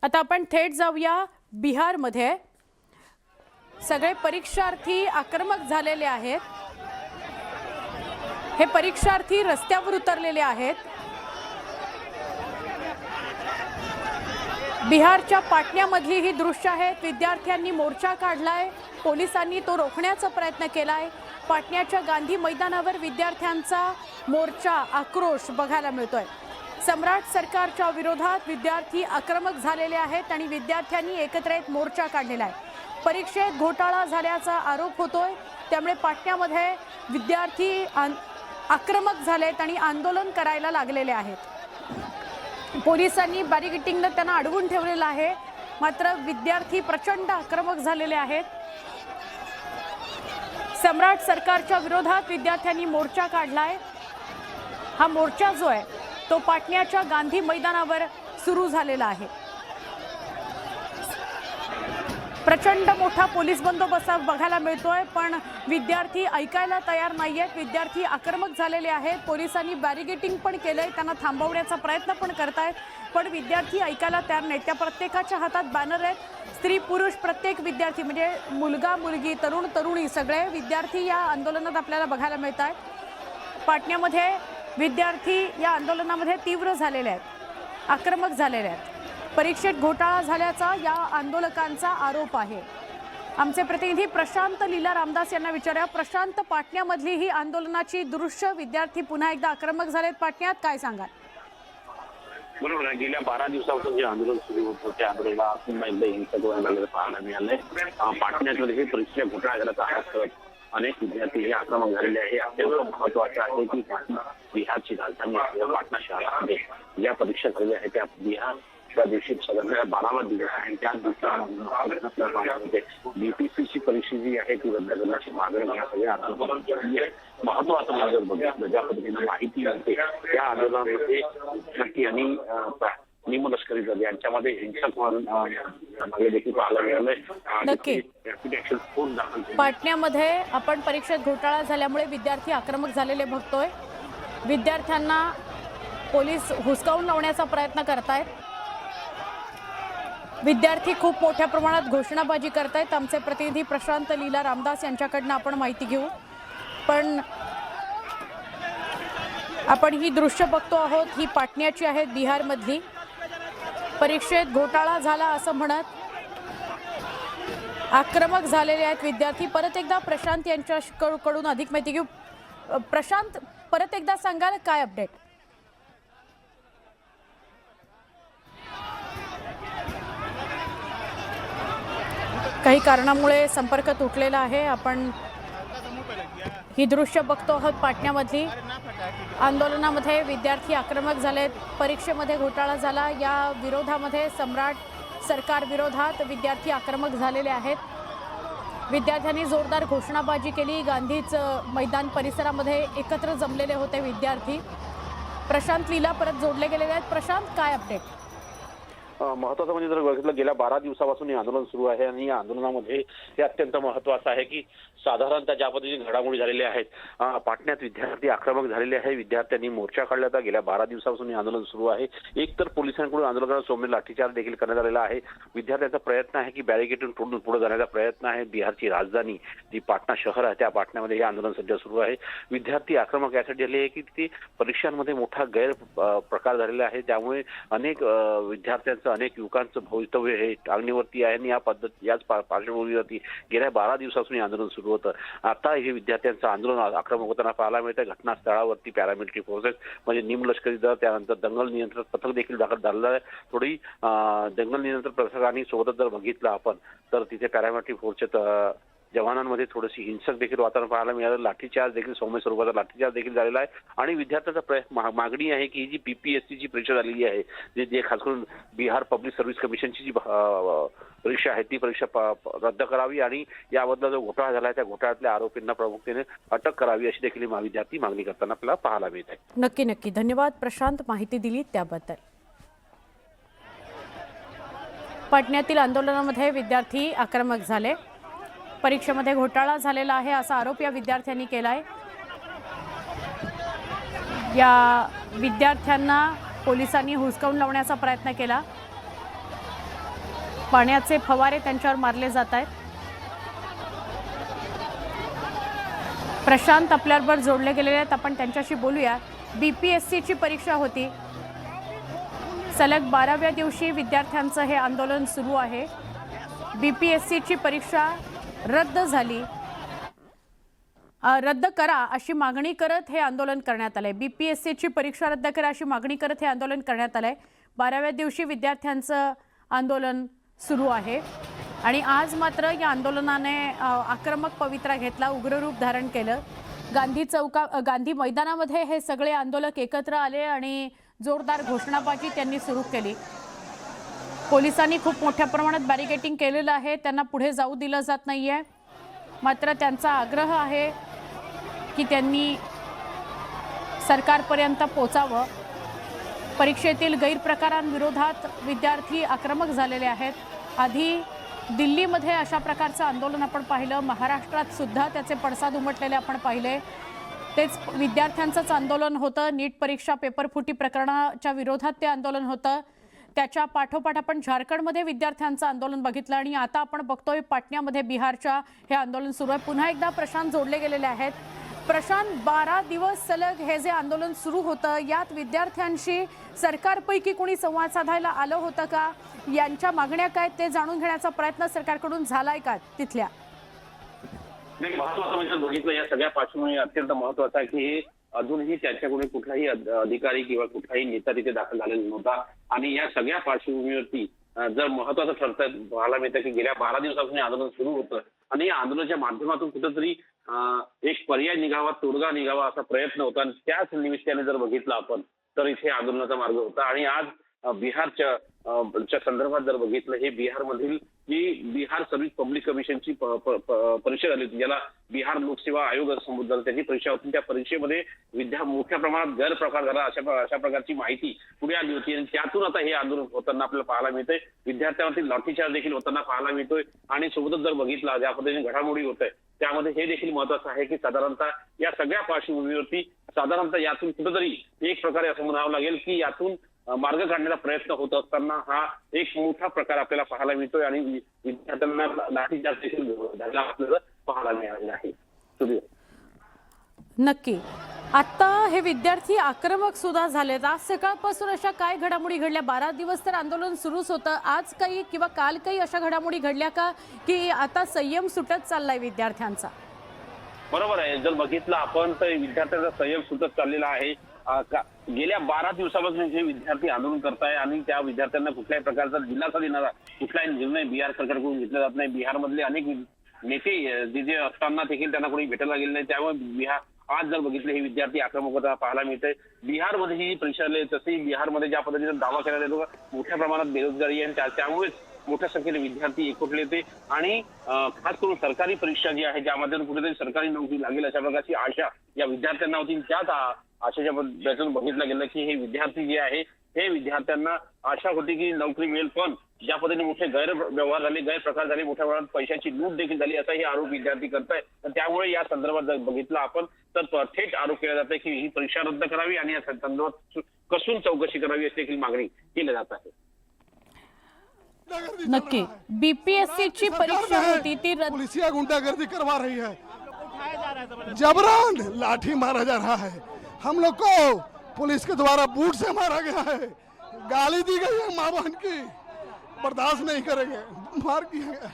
आता आपण थेट जाऊया बिहारमध्ये। सगळे परीक्षार्थी आक्रमक झालेले आहेत। हे परीक्षार्थी रस्त्यावर उतरलेले आहेत। बिहारच्या पाटण्यामधली ही दृश्य आहेत। विद्यार्थ्यांनी मोर्चा काढलाय, पोलिसांनी तो रोखण्याचा प्रयत्न केलाय। पाटण्याच्या गांधी मैदानावर विद्यार्थ्यांचा मोर्चा, आक्रोश बघायला मिळतोय। सम्राट सरकारच्या विरोधात विद्यार्थी आक्रमक झालेले आहेत आणि विद्यार्थ्यांनी एकत्र येत मोर्चा काढलेला आहे। परीक्षेत घोटाळा झाल्याचा आरोप होतोय, त्यामुळे पाटण्यामध्ये विद्यार्थी आक्रमक झालेत आणि आंदोलन करायला लागलेले आहेत। पोलिसांनी बॅरिकेडिंगने त्यांना अडवून ठेवलेलं आहे, मात्र विद्यार्थी प्रचंड आक्रमक झालेले आहेत। सम्राट सरकारच्या विरोधात विद्यार्थ्यांनी मोर्चा काढलाय। हा मोर्चा जो आहे तो पाटण्याच्या गांधी मैदानावर सुरू झालेला आहे। प्रचंड मोठा पोलीस बंदोबस्त बघायला मिळतोय, पण विद्यार्थी ऐकायला तयार नाहीयेत। विद्यार्थी आक्रमक झालेले आहेत। पोलिसांनी बॅरिकेडिंग पण केलंय, त्यांना थांबवण्याचा प्रयत्न पण करतायत, पण विद्यार्थी ऐकायला तयार नाहीत। त्या प्रत्येकाच्या हातात बॅनर आहेत। स्त्री पुरुष प्रत्येक विद्यार्थी म्हणजे मुलगा मुलगी तरुण तरुणी सगळे विद्यार्थी या आंदोलनात आपल्याला बघायला मिळत आहेत। पाटण्यामध्ये विद्यार्थी या आंदोलनामध्ये तीव्र झालेले आहेत, आक्रमक झालेले आहेत। परीक्षेत घोटाळा झाल्याचा या आंदोलकांचा आरोप आहे। आमचे प्रतिनिधी प्रशांत लीला रामदास यांना विचारूया। प्रशांत, पाटण्यामधली ही आंदोलनाची दृश्य, विद्यार्थी पुन्हा एकदा आक्रमक झालेत पाटण्यात, काय सांगाल? बरोबर आहे। गेल्या 12 दिवसापासून जे आंदोलन सुरू होतं त्या आंदोलनाला पुन्हा एकदा हिंसक वळण आलेलं पाहायला मिळालंय। पाटण्यामध्ये परीक्षा घोटाळा झाल्याचा आरोप अनेक विद्यार्थी हे आक्रमक झालेले आहे। अत्यंत महत्वाचं आहे की बिहारची राजधानी असलेल्या पाटणा शहरामध्ये ज्या परीक्षा झालेल्या आहेत त्या बिहार त्या दिवशी साधारण 12वा दिवस आहे। त्या दिवसामध्ये बीपीसीची परीक्षा जी आहे ती रद्द करण्याची मागणी या सगळ्या आंदोलनाची महत्वाचं म्हणजे बघितलं ज्या पद्धतीने माहिती मिळते त्या आंदोलनामध्ये विद्यार्थी आणि निमलष्करी दल यांच्यामध्ये हिंसक मागे देखील पाहायला मिळालंय। नक्की पाटण्यामध्ये आपण परीक्षेत घोटाळा झाल्यामुळे विद्यार्थी आक्रमक झालेले बघतोय। विद्यार्थ्यांना पोलीस हुसकावून लावण्याचा प्रयत्न करतायत। विद्यार्थी खूप मोठ्या प्रमाणात घोषणाबाजी करतायत। आमचे प्रतिनिधी प्रशांत लीला रामदास यांच्याकडनं आपण माहिती घेऊ, पण आपण ही दृश्य बघतो आहोत ही पाटण्याची आहेत, बिहारमधली। परीक्षेत घोटाळा झाला असं म्हणत आक्रमक झालेले आहेत विद्यार्थी। परत एकदा प्रशांत यांच्याकडून अधिक माहिती घेऊ। प्रशांत, परत एकदा सांगाल काय अपडेट? काही कारणामुळे संपर्क तुटलेला आहे। आपण ही दृश्य बघतो आहोत पाटण्यामधली। आंदोलनामध्ये विद्यार्थी आक्रमक झालेत, परीक्षेमध्ये घोटाळा झाला या विरोधामध्ये सम्राट सरकार विरोधात विद्यार्थी आक्रमक झालेले आहेत। विद्यार्थ्यांनी जोरदार घोषणाबाजी केली। गांधीच मैदान परिसरामध्ये एकत्र जमलेले होते विद्यार्थी। प्रशांत लीला परत जोडले गेलेले आहेत। प्रशांत, काय अपडेट? महत्वाचं म्हणजे जर बघितलं गेल्या 12 दिवसापासून हे आंदोलन सुरू आहे आणि या आंदोलनामध्ये हे अत्यंत महत्वाचं आहे की साधारणतः ज्या पद्धतीने घडामोडी झालेल्या आहेत पाटण्यात विद्यार्थी आक्रमक झालेले आहे। विद्यार्थ्यांनी मोर्चा काढला होता। गेल्या 12 दिवसापासून हे आंदोलन सुरू आहे। एक तर पोलिसांकडून आंदोलकांना सौम्य लाठीचार्ज देखील करण्यात आलेला आहे। विद्यार्थ्यांचा प्रयत्न आहे की बॅरिकेडून तोडून पुढे जाण्याचा प्रयत्न आहे। बिहारची राजधानी जी पाटणा शहर आहे त्या पाटण्यामध्ये हे आंदोलन सध्या सुरू आहे। विद्यार्थी आक्रमक यासाठी झाले आहे की तिथे परीक्षांमध्ये मोठा गैर प्रकार झालेला आहे, त्यामुळे अनेक विद्यार्थ्यांचं अनेक युवकांचं भवितव्य हे टांगणीवरती आहे आणि या याच पार्श्वभूमीवरती गेल्या 12 दिवसापासून हे आंदोलन सुरू होतं। आता हे विद्यार्थ्यांचं आंदोलन आक्रमक होताना पाहायला मिळतं। घटनास्थळावरती पॅरामिलिटरी फोर्सेस म्हणजे निमलष्करी दल, त्यानंतर दंगल नियंत्रण पथक देखील दाखल झालेलं आहे। थोडी दंगल नियंत्रण पथकांनी सोबतच जर बघितलं आपण तर तिथे पॅरामिलिटरी फोर्सच्या जवानांमध्ये थोडीशी हिंसक देखील वातावरण पाहायला मिळालं। लाठीचार्ज देखील सौम्य स्वरूपाचा लाठीचार्ज देखील झालेला आहे आणि विद्यार्थ्यांचा मागणी आहे की ही जी पीपीएससीची परीक्षा झालेली आहे जे खास करून बिहार पब्लिक सर्व्हिस कमिशनची जी परीक्षा आहे ती परीक्षा रद्द करावी आणि याबद्दल जो घोटाळा झाला आहे त्या घोटाळ्यातल्या आरोपींना प्रमुखतेने अटक करावी अशी देखील विद्यार्थी मागणी करताना आपल्याला पाहायला मिळत आहे। नक्की नक्की धन्यवाद प्रशांत, माहिती दिली त्याबद्दल। पाटण्यातील आंदोलनामध्ये विद्यार्थी आक्रमक झाले, परीक्षेमध्ये घोटाळा झालेला आहे असा आरोप या विद्यार्थ्यांनी केलाय। या विद्यार्थ्यांना पोलिसांनी हुसकावून लावण्याचा प्रयत्न केला। पाण्याचे फवारे त्यांच्यावर मारले जात आहेत। प्रशांत आपल्याबरोबर जोडले गेलेले आहेत, आपण त्यांच्याशी बोलूया। BPSCची परीक्षा होती, सलग 12व्या दिवशी विद्यार्थ्यांचं हे आंदोलन सुरू आहे। BPSCची परीक्षा रद्द झाली, रद्द करा अशी मागणी करत हे आंदोलन करण्यात आले। BPSCची परीक्षा रद्द करा अशी मागणी करत हे आंदोलन करण्यात आले। 12व्या दिवशी विद्यार्थ्यांचं आंदोलन सुरू आहे आणि आज मात्र या आंदोलनाने आक्रमक पवित्रा घेतला, उग्र रूप धारण केलं। गांधी मैदानामध्ये हे सगळे आंदोलक एकत्र आले आणि जोरदार घोषणाबाजी त्यांनी सुरू केली। पोलिसांनी खूप मोठ्या प्रमाणात बॅरिकेडिंग केलेलं आहे, त्यांना पुढे जाऊ दिलं जात नाहीये। मात्र त्यांचा आग्रह आहे की त्यांनी सरकारपर्यंत पोहोचावं। परीक्षेतील गैरप्रकारांविरोधात विद्यार्थी आक्रमक झालेले आहेत। आधी दिल्लीमध्ये अशा प्रकारचं आंदोलन आपण पाहिलं, महाराष्ट्रात सुद्धा त्याचे पडसाद उमटलेले आपण पाहिले। तेच विद्यार्थ्यांचंच आंदोलन होतं, नीट परीक्षा पेपरफुटी प्रकरणाच्या विरोधात ते आंदोलन होतं। त्याच्या पाठोपाठ आपण झारखंडमध्ये विद्यार्थ्यांचं आंदोलन बघितलं आणि आता आपण बघतोय पाटण्यामध्ये बिहारच्या हे आंदोलन सुरू आहे। पुन्हा एकदा प्रशांत जोडले गेलेले आहेत। प्रशांत, 12 दिवस सलग हे जे आंदोलन सुरू होतं, यात विद्यार्थ्यांशी सरकारपैकी कोणी संवाद साधायला आलं होतं का? यांच्या मागण्या काय ते जाणून घेण्याचा प्रयत्न सरकारकडून झालाय का तिथल्या? नाही, महत्वाचं म्हणजे बघितलं या सगळ्या पार्श्वभूमी अत्यंत महत्वाचं आहे की अजूनही त्याच्याकडे कुठलाही अधिकारी किंवा कुठलाही नेता तिथे दाखल झालेला नव्हता आणि या सगळ्या पार्श्वभूमीवरती जर महत्वाचं ठरतं पाहायला मिळतं की गेल्या 12 दिवसापासून आंदोलन सुरू होतं आणि या आंदोलनाच्या माध्यमातून कुठेतरी एक पर्याय निघावा, तोडगा निघावा असा प्रयत्न होता आणि त्याच निमित्ताने जर बघितलं आपण तर इथे आंदोलनाचा मार्ग होता। आणि आज बिहारच्या संदर्भात जर बघितलं, हे बिहारमधील जी बिहार सर्व्हिस पब्लिक कमिशनची परीक्षा झाली होती, ज्याला बिहार लोकसेवा आयोग असं संबोधलं जातं, त्याची परीक्षा होती। त्या परीक्षेमध्ये मोठ्या प्रमाणात गैरप्रकार झाला अशा प्रकारची माहिती पुढे आली होती आणि त्यातून आता हे आंदोलन होताना आपल्याला पाहायला मिळतंय। विद्यार्थ्यांवरती लाठीचार्ज देखील होताना पाहायला मिळतोय आणि सोबतच जर बघितलं ज्या पद्धतीने घडामोडी होत आहे त्यामध्ये हे देखील महत्वाचं आहे की साधारणतः या सगळ्या पार्श्वभूमीवरती साधारणतः यातून कुठेतरी एक प्रकारे असं म्हणावं लागेल की यातून मार्ग काढण्याचा प्रयत्न होत असताना हा एक मोठा प्रकार आपल्याला पाहायला मिळतोय आणि विद्यार्थ्यांना लाठीचार्ज देखील झाला आपल्याला पाहायला मिळालेला आहे। नक्की, आता हे विद्यार्थी आक्रमक सुद्धा झालेत। आज सकाळपासून अशा काय घडामोडी घडल्या? 12 दिवस तर आंदोलन सुरूच होतं, आज काही किंवा काल काही अशा घडामोडी घडल्या का की आता संयम सुटत चाललाय विद्यार्थ्यांचा? बरोबर आहे, जर बघितलं आपण तर विद्यार्थ्यांचा संयम सुटत चाललेला आहे। गेल्या 12 दिवसापासून जे विद्यार्थी आंदोलन करताय आणि त्या विद्यार्थ्यांना कुठल्याही प्रकारचा दिलासा देणारा कुठलाही निर्णय बिहार सरकारकडून घेतला जात नाही। बिहारमधले अनेक नेते जे असताना देखील त्यांना कोणी भेटायला गेले नाही, त्यामुळे आज जर बघितलं हे विद्यार्थी आक्रमकता पाहायला मिळते। बिहारमध्ये ही परीक्षा झाली तशी बिहारमध्ये ज्या पद्धतीने दावा केला जातो मोठ्या प्रमाणात बेरोजगारी आहे, त्यामुळेच मोठ्या संख्येने विद्यार्थी एकवटले होते आणि खास करून सरकारी परीक्षा जी आहे ज्यामध्ये कुठेतरी सरकारी नोकरी लागेल अशा प्रकारची आशा या विद्यार्थ्यांना होती। त्याच आशेच्या पद्धतीने बघितलं गेलं की हे विद्यार्थी जे आहे हे विद्यार्थ्यांना आशा होती की नोकरी मिळेल, पण ज्या पद्धतीने मोठे गैरव्यवहार झाले, गैरप्रकार झाले, मोठ्या प्रमाणात पैशाची लूट देखील झाली असाही आरोप विद्यार्थी करताय। त्यामुळे या संदर्भात जर बघितलं आपण तर थेट आरोप केला जात आहे की ही परीक्षा रद्द करावी आणि या संदर्भात कसून चौकशी करावी अशी देखील मागणी केली जात आहे। नक्की, BPSCची परीक्षा होती ती पुलिसिया गुंडागर्दी करवा रही है, जबरन लाठी मारा जा रहा है, हम लोग को पुलिस के द्वारा बूट से मारा गया है, गाली दी गई है, मां बहन की बर्दाश्त नहीं करेंगे, मार किया गया।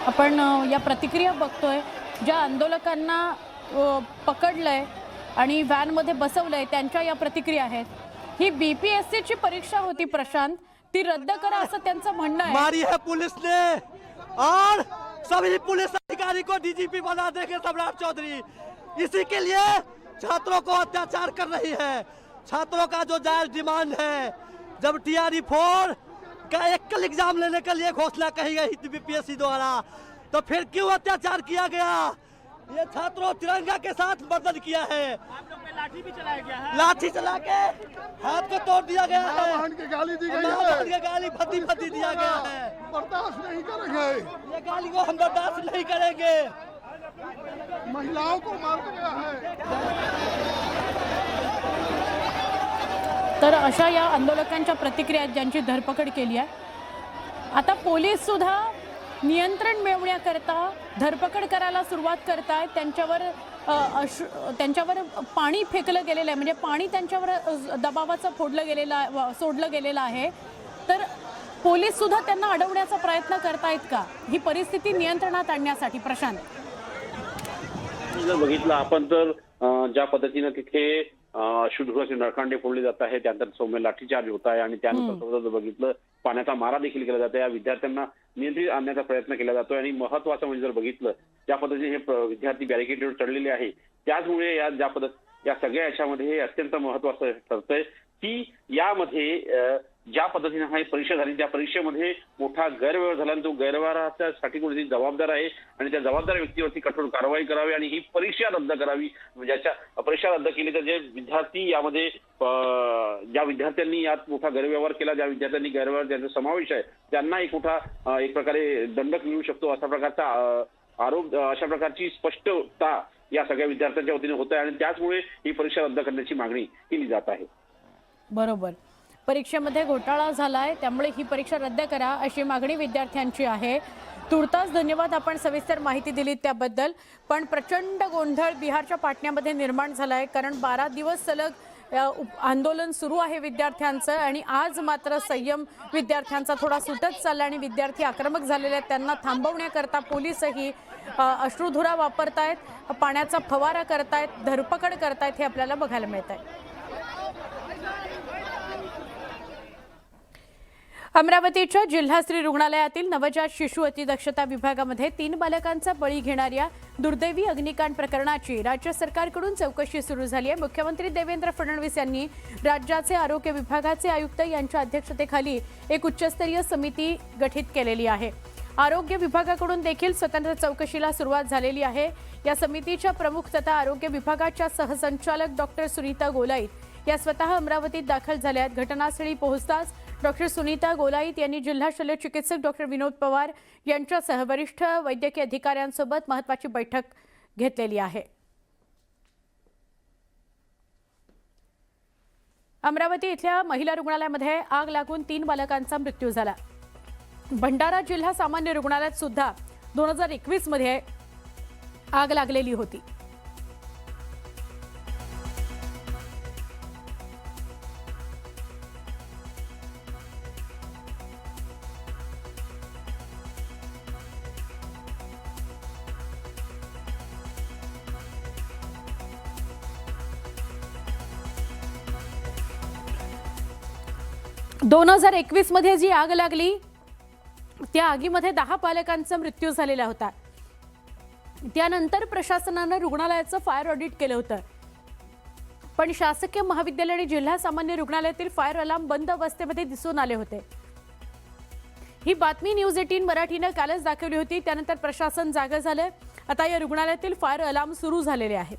आपण या प्रतिक्रिया बघतोय, ज्या आंदोलकांना पकडलंय आणि व्हॅनमध्ये बसवलंय त्यांच्या या प्रतिक्रिया आहेत। ही BPSCची परीक्षा होती प्रशांत, ती रद्द करा असं त्यांचं म्हणणं आहे। मारी है पुलिस ने और सभी पुलिस अधिकारी को DGP बना देंगे सम्राट चौधरी, इसी के लिए छात्रों को अत्याचार कर रही है। छात्रों का जो जायज डिमांड है, जब TRE-4 का एकल एग्जाम लेने के लिए घोषणा कही गई थी BPSC द्वारा, तो फिर क्यों अत्याचार किया गया? ये छात्रों तिरंगा के साथ मर्डर किया है, आप लोग पे लाठी भी चलाया गया है, लाठी चला के हाथ को तोड़ दिया गया है, की गाली दी गई है, गाली फती दिया गया है, बर्दाश्त नहीं करेंगे, ये गाली को हम बर्दाश्त नहीं करेंगे। महिलाओं को मारा गया है। तर अशा या आंदोलकांच्या प्रतिक्रिया आहेत, ज्यांची धरपकड केली आहे. आता पोलीस सुद्धा नियंत्रण मिळवण्याकरता धरपकड करायला सुरुवात करतायत. त्यांच्यावर पाणी फेकलं गेलेलं आहे, म्हणजे पाणी त्यांच्यावर दबावाचं सोडलं गेलेलं आहे. तर पोलीस सुद्धा त्यांना अडवण्याचा प्रयत्न करतायत का, ही परिस्थिती नियंत्रणात आणण्यासाठी? प्रशांत, जर बघितलं आपण तर ज्या पद्धतीनं तिथे अश्रुधुराचे नळकांडे फोडले जात आहे, त्यानंतर सौम्य लाठीचार्ज होत आहे आणि त्यानंतर जर बघितलं पाण्याचा मारा देखील केला जातो. या विद्यार्थ्यांना नियंत्रित आणण्याचा प्रयत्न केला जातोय आणि महत्वाचं म्हणजे जर बघितलं ज्या पद्धतीने हे विद्यार्थी बॅरिकेडवर चढलेले आहे, त्याचमुळे या सगळ्या याच्यामध्ये हे अत्यंत महत्वाचं ठरतंय की यामध्ये ज्या पद्धतीने हा परीक्षा झाली त्या परीक्षेमध्ये मोठा गैरव्यवहार झाला आणि तो गैरव्यवहारासाठी कोणीतरी जबाबदार आहे आणि त्या जबाबदार व्यक्तीवरती कठोर कारवाई करावी आणि ही परीक्षा रद्द करावी. ज्याच्या परीक्षा रद्द केली तर जे विद्यार्थी यामध्ये ज्या विद्यार्थ्यांनी यात मोठा गैरव्यवहार केला, ज्या विद्यार्थ्यांनी गैरव्यवहार ज्यांचा समावेश आहे, त्यांना एक मोठा एक प्रकारे दंडक मिळू शकतो अशा प्रकारचा आरोप, अशा प्रकारची स्पष्टता या सगळ्या विद्यार्थ्यांच्या वतीने होत आहे आणि त्याचमुळे ही परीक्षा रद्द करण्याची मागणी केली जात आहे. बरोबर, परीक्षेमध्ये घोटाळा झालाय, त्यामुळे ही परीक्षा रद्द करा अशी मागणी विद्यार्थ्यांची आहे. तुर्तास धन्यवाद, आपण सविस्तर माहिती दिलीत त्याबद्दल. पण प्रचंड गोंधळ बिहारच्या पाटण्यामध्ये निर्माण झालाय, कारण 12 दिवस सलग आंदोलन सुरू आहे विद्यार्थ्यांचं आणि आज मात्र संयम विद्यार्थ्यांचा थोडा सुटत चालला आणि विद्यार्थी आक्रमक झालेले आहेत. त्यांना थांबवण्याकरता पोलीसही अश्रुधुरा वापरतायत, पाण्याचा फवारा करतायत, धरपकड करतायत, हे आपल्याला बघायला मिळत आहे. अमरावतीच्या जिल्हास्त्री रुग्णालयातील नवजात शिशु अतिदक्षता विभागामध्ये 3 बालकांचा बळी घेणाऱ्या दुर्दैवी अग्निकांड प्रकरणाची राज्य सरकारकडून चौकशी सुरू झाली आहे. मुख्यमंत्री देवेंद्र फडणवीस यांनी राज्याचे आरोग्य विभागाचे आयुक्त यांच्या अध्यक्षतेखाली एक उच्चस्तरीय समिती गठीत केलेली आहे. आरोग्य विभागाकडून देखील स्वतंत्र चौकशीला सुरुवात झालेली आहे. या समितीच्या प्रमुख तथा आरोग्य विभागाच्या सहसंचालक डॉक्टर सुनीता गोलाईत या स्वतः अमरावतीत दाखल झाल्या आहेत. घटनास्थळी पोहोचताच डॉक्टर सुनीता गोलाईत यांनी जिल्हा शल्य चिकित्सक डॉक्टर विनोद पवार यांच्यासह वरिष्ठ वैद्यकीय अधिकाऱ्यांसोबत महत्त्वाची बैठक घेतलेली आहे. अमरावती इथल्या महिला रुग्णालयामध्ये आग लागून 3 बालकांचा मृत्यू झाला. भंडारा जिल्हा सामान्य रुग्णालयात सुद्धा 2021 मध्ये आग लागलेली होती. दोन 2021 मध्ये जी आग लागली त्या आगीमध्ये 10 बालकांचा मृत्यू झालेला होता. त्यानंतर प्रशासनाने रुग्णालयाचं फायर ऑडिट केलं होतं, पण शासकीय महाविद्यालय आणि जिल्हा सामान्य रुग्णालयातील फायर अलार्म बंद अवस्थेमध्ये दिसून आले होते. ही बातमी न्यूज 18 मराठीने कालच दाखवली होती. त्यानंतर प्रशासन जागं झालं. आता या रुग्णालयातील फायर अलार्म सुरू झालेले आहेत.